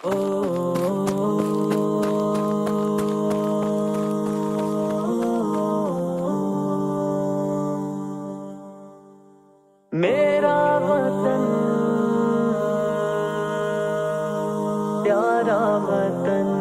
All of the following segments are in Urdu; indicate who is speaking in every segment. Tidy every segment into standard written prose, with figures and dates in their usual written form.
Speaker 1: میرا وطن پیارا وطن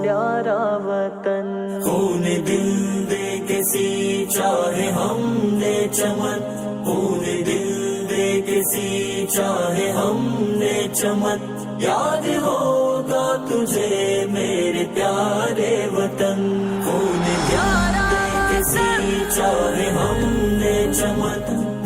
Speaker 1: پیارا وطن،
Speaker 2: خون دل دے کے سینچا ہے ہم نے چمن، خون دل دے کے سینچا ہے ہم نے چمن، یاد ہوگا تجھے میرے پیارے وطن، خون دل دے کے سینچا ہے ہم نے چمن، خون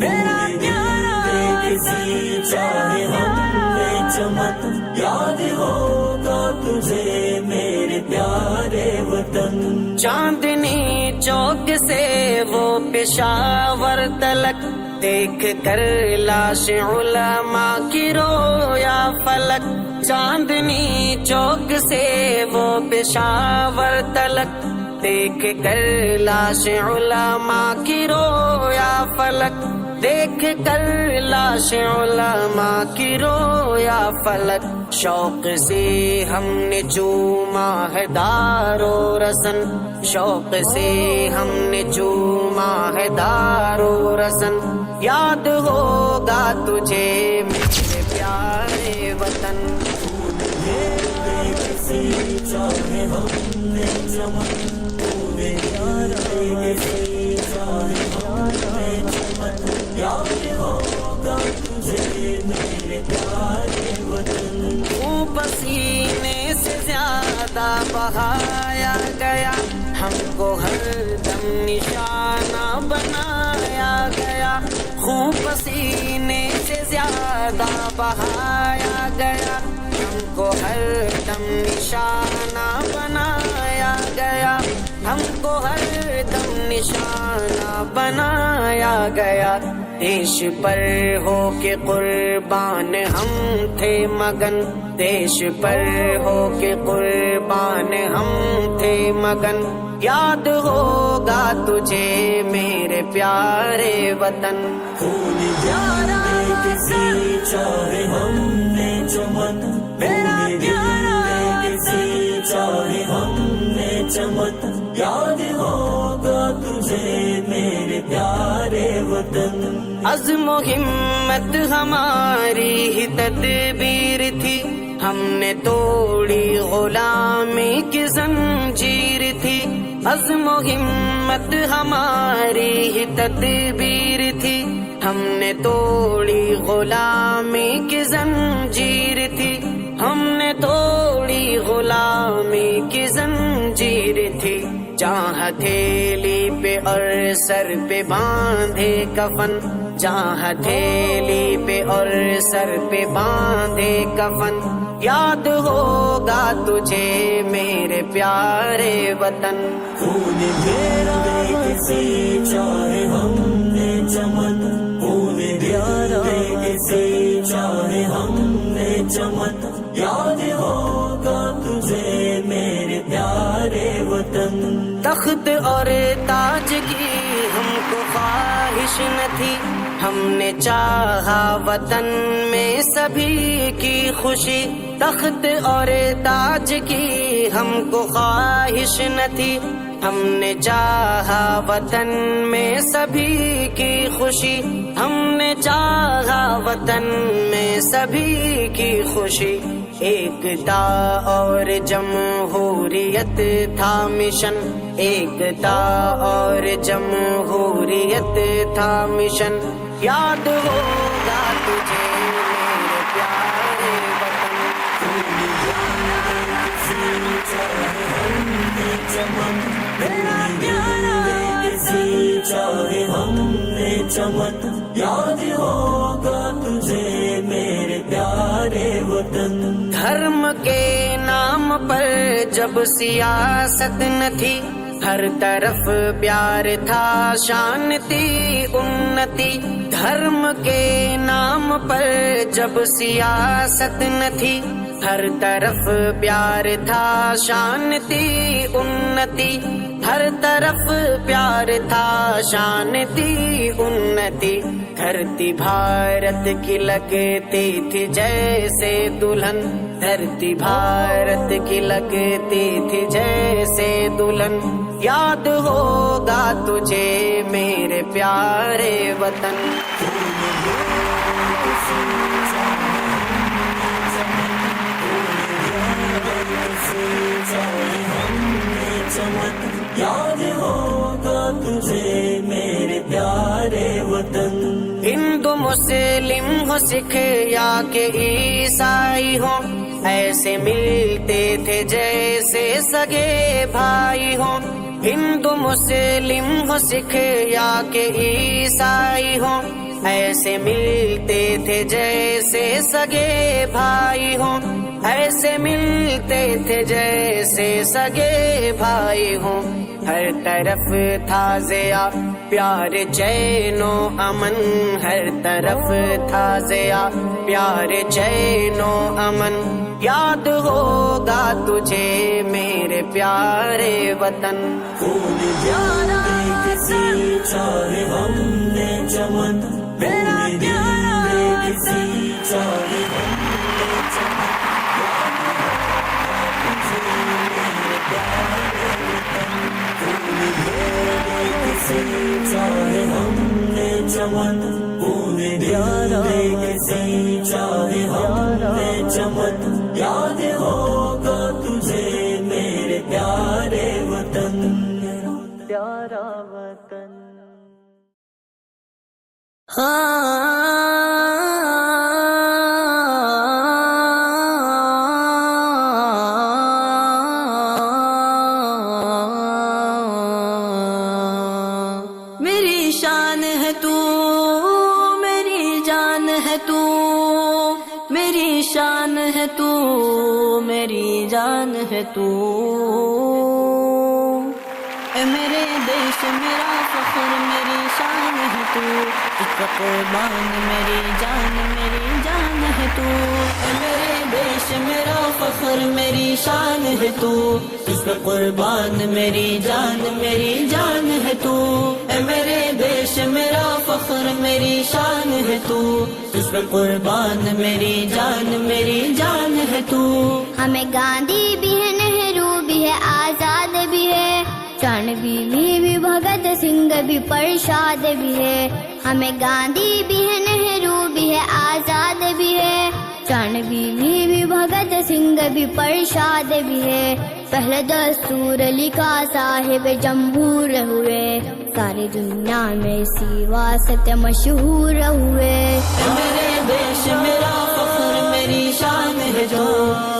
Speaker 2: دل دے کے سینچا ہے ہم نے چمن، یاد ہوگا تجھے میرے پیارے وطن۔
Speaker 3: چاندنی چوک سے وہ پشاور تلک، دیکھ کر لاش علماء کی رویا فلک، چاندنی چوک سے وہ پشاور تلک، دیکھ کر لاش علماء کی رویا فلک، دیکھ کر لاش علماء کی رویا فلک، شوق سے ہم نے چوما ہے دار و رسن، شوق سے ہم نے چوما ہے دار و رسن، یاد ہوگا تجھے میرے پیارے وطن،
Speaker 2: چاہے ہم نے چمن، یاد ہوگا تجھے میرے پیارے وطن،
Speaker 3: خون پسینے سے زیادہ بہایا گیا، ہم کو ہر دم نشانہ بنایا گیا، خون پسینے سے زیادہ بہایا گیا، ہم کو ہر دم نشانہ بنایا گیا، ہم کو ہر دم نشانہ بنایا گیا، دیش پر ہو کے قربان ہم تھے مگن، دیش پر ہو کے قربان ہم تھے مگن، یاد ہوگا تجھے میرے پیارے وطن،
Speaker 2: خون دل دے کے سینچا ہے ہم نے چمن،
Speaker 3: میرا پیارا
Speaker 2: سینچا ہے ہم نے چمن، یاد ہوگا تجھے میرے پیارے وطن،
Speaker 3: عزم و ہمت ہماری ہی تدبیر تھی، ہم نے توڑی غلامی کی زنجیر تھی، عزم و ہمت ہماری ہی تدبیر تھی، ہم نے توڑی غلامی کی زنجیر تھی، ہم نے توڑی غلامی کی زنجیر تھی، جہاں ہتھیلی پہ اور سر پہ باندھے کفن، جہاں ہتھیلی پہ اور سر پہ باندھے کفن، یاد ہوگا تجھے میرے پیارے وطن،
Speaker 2: خون دل دے کے سینچا ہے ہم نے چمن، خون دل دے کے سینچا ہے ہم نے چمن، یاد ہوگا تجھے میرے پیارے وطن،
Speaker 3: تخت اور تاج کی ہم کو خواہش نہ تھی، ہم نے چاہا وطن میں سبھی کی خوشی، تخت اور تاج کی ہم کو خواہش نہ تھی، ہم نے چاہا وطن میں سبھی کی خوشی، ہم نے چاہا وطن میں سبھی کی خوشی، ایکتا اور جمہوریت تھا مشن، ایکتا اور جمہوریت تھا مشن، یاد ہوگا تجھے میرے پیارے وطن،
Speaker 2: چمن چاہے ہم نے چمن، یاد ہوگا تجھے میرے پیارے وطن،
Speaker 3: دھرم کے نام پر جب سیاست نہ تھی، ہر طرف پیار تھا شان تھی انتی، دھرم کے نام پر جب سیاست نہ تھی، ہر طرف پیار تھا شان تھی انتی، ہر طرف پیار تھا شان تھی انتی، دھرتی بھارت کی لگتی تھی جیسے دلہن، دھرتی بھارت کی لگتی تھی جیسے دلہن، یاد ہوگا تجھے میرے پیارے وطن۔
Speaker 2: یاد ہوگا تجھے میرے پیارے وطن،
Speaker 3: ہندو مسلم ہو سکھ یا کہ عیسائی ہو، ایسے ملتے تھے جیسے سگے بھائی ہو، ہندو مسلم ہو سکھ یا کہ عیسائی ہو، ایسے ملتے تھے جیسے سگے بھائی ہو، ایسے ملتے تھے جیسے سگے بھائی ہوں، ہر طرف تھا ضیا پیار چین و امن، ہر طرف تھا ضیا پیار چین و امن، یاد ہوگا تجھے میرے پیارے وطن۔
Speaker 2: خون پیارا کسی چاہے ہم نے چمن، میرا پیارا کسی چاہے ہم نے چمن، چاہے ہم نے چمن، پورے دل کسی چاہے ہم نے چمن، یاد ہوگا تجھے میرے پیارے وطن،
Speaker 1: پیارا وطن۔
Speaker 4: میری شان ہے تو، میری جان ہے تو، میری شان ہے تو، میری جان ہے تو، اے میرے دیش میرا فخر میری شان ہے تو، اس کا قربان میری جان ہے تو، اے میرے دیش میرا فخر میری شان ہے تو، اس کا قربان میری جان ہے تو، اے میرے دیش میرا فخر میری شان ہے تو، اس کا قربان میری جان ہے تو۔
Speaker 5: ہمیں گاندھی بھی ہے، نہرو بھی ہے، آزاد بھی ہے، چانوی بھی بھگت سنگھ بھی، پرشاد بھی ہے، ہمیں گاندھی بھی ہے، نہرو بھی ہے، آزاد بھی ہے، چانوی بھی بھگت سنگھ بھی، پرشاد بھی ہے، پہلے دستور لکھا صاحب جمہور ہوئے، ساری دنیا میں اسی واسطے مشہور ہوئے۔
Speaker 4: میرے دیش میرا فخر میری شان ہے جو،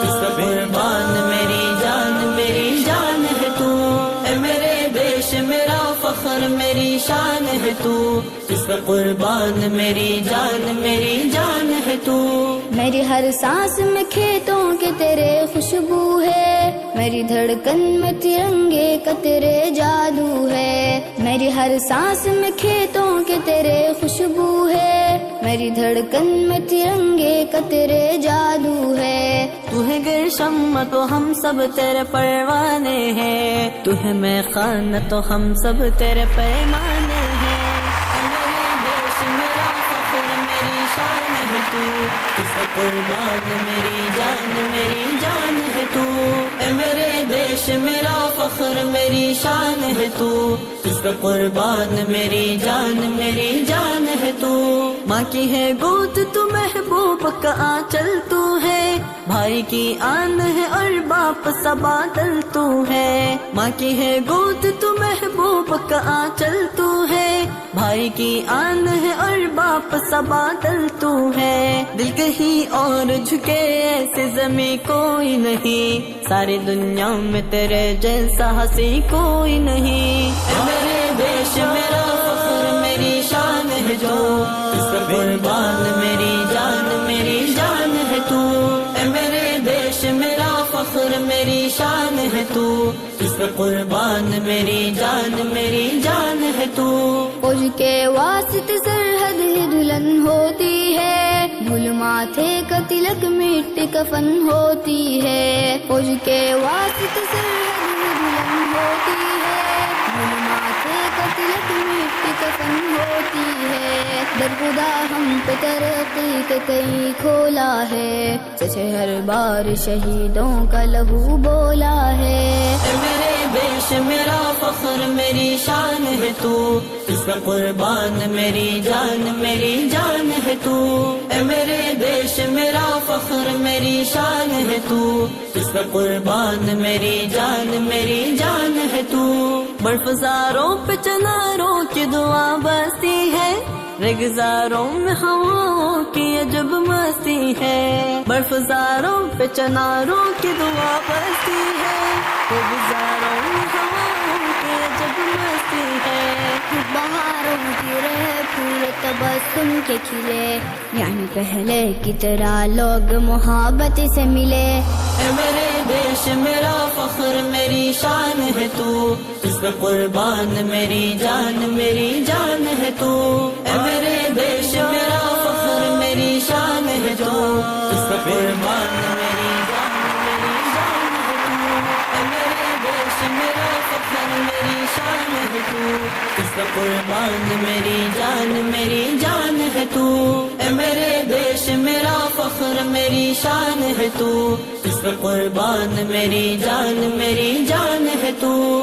Speaker 4: اس کا قربان میری جان ہے تو، اے میرے دیش میرا فخر میری شان ہے تو، اس کا قربان میری جان ہے تو۔
Speaker 5: میری ہر سانس میں کھیتوں کے تیرے خوشبو ہے، میری دھڑکن میں ترنگے کا تیرے جادو ہے، میری ہر سانس میں کھیتوں کے تیرے خوشبو ہے، میری دھڑکن میں ترنگے کا تیرے جادو ہے۔
Speaker 4: تو ہے گلشمہ تو ہم سب تیرے پروانے ہیں، تو ہے میں خانہ تو ہم سب تیرے پیمانے ہیں، میرے دیش میرا فخر میری شان ہے تو، اس کا قربان میری جان ہے تو، اے میرے دیش میرا فخر میری شان ہے تو، اس کا قربان میری جان ہے تو۔ ماں کی ہے گود تو محبوب کا آنچل تو ہے، بھائی کی آن ہے اور باپ سا بادل تو ہے، ماں کی ہے گود تو محبوب کا آنچل تو ہے، بھائی کی آن ہے اور باپ سا بادل تو ہے، دل کہیں اور جھکے ایسے زمیں کوئی نہیں، ساری دنیا میں تیرے جیسا ہنسی کوئی نہیں، اے میرے دیش میرا فخر میری شان ہے جو، اس کا قربان میری جان ہے تو، اے میرے دیش میرا فخر میری شان ہے تو، اس کا قربان میری جان ہے تو۔
Speaker 5: فوج کے واسطے سرحد ہی دلہن ہوتی ہے، بھول ماتھے کا تلک مٹی کفن ہوتی ہے، فوج کے واسطے سرحد میں دلہن ہوتی ہے، مول ماتھے کا تلک مٹی کفن ہوتی ہے، در خدا ہم پہ ترقی کے کئی کھولا ہے، سچ ہر بار شہیدوں کا لہو بولا ہے۔
Speaker 4: اے میرے دیش میرا فخر میری شان ہے تو، اس پہ قربان میری جان ہے تو، اے میرے دیش میرا فخر میری شان ہے تو، اس پہ قربان میری جان ہے تو۔ برفزاروں پہ چناروں کی دعا بستی ہے، ریگزاروں میں ہواؤں کی عجب مستی ہے، برفزاروں پہ چناروں کی دعا بستی ہے، ریگزاروں میں ہواؤں کی عجب مستی ہے۔
Speaker 5: بہاروں کی رہ پھول تبسم کے کھلے، یعنی پہلے کی طرح لوگ محبت سے ملے۔
Speaker 4: اے میرے دیش میرا فخر میری شان ہے تو، اس پہ قربان میری جان ہے تو، اے میرے دیش میرا فخر میری شان ہے تو، اس پہ قربان میری جان ہے تو، اے میرے دیش میرا فخر میری شان ہے تو، اس پہ قربان میری جان ہے تو، اے میرے دیش میرا فخر میری شان ہے تو، اس پہ قربان میری جان ہے تو۔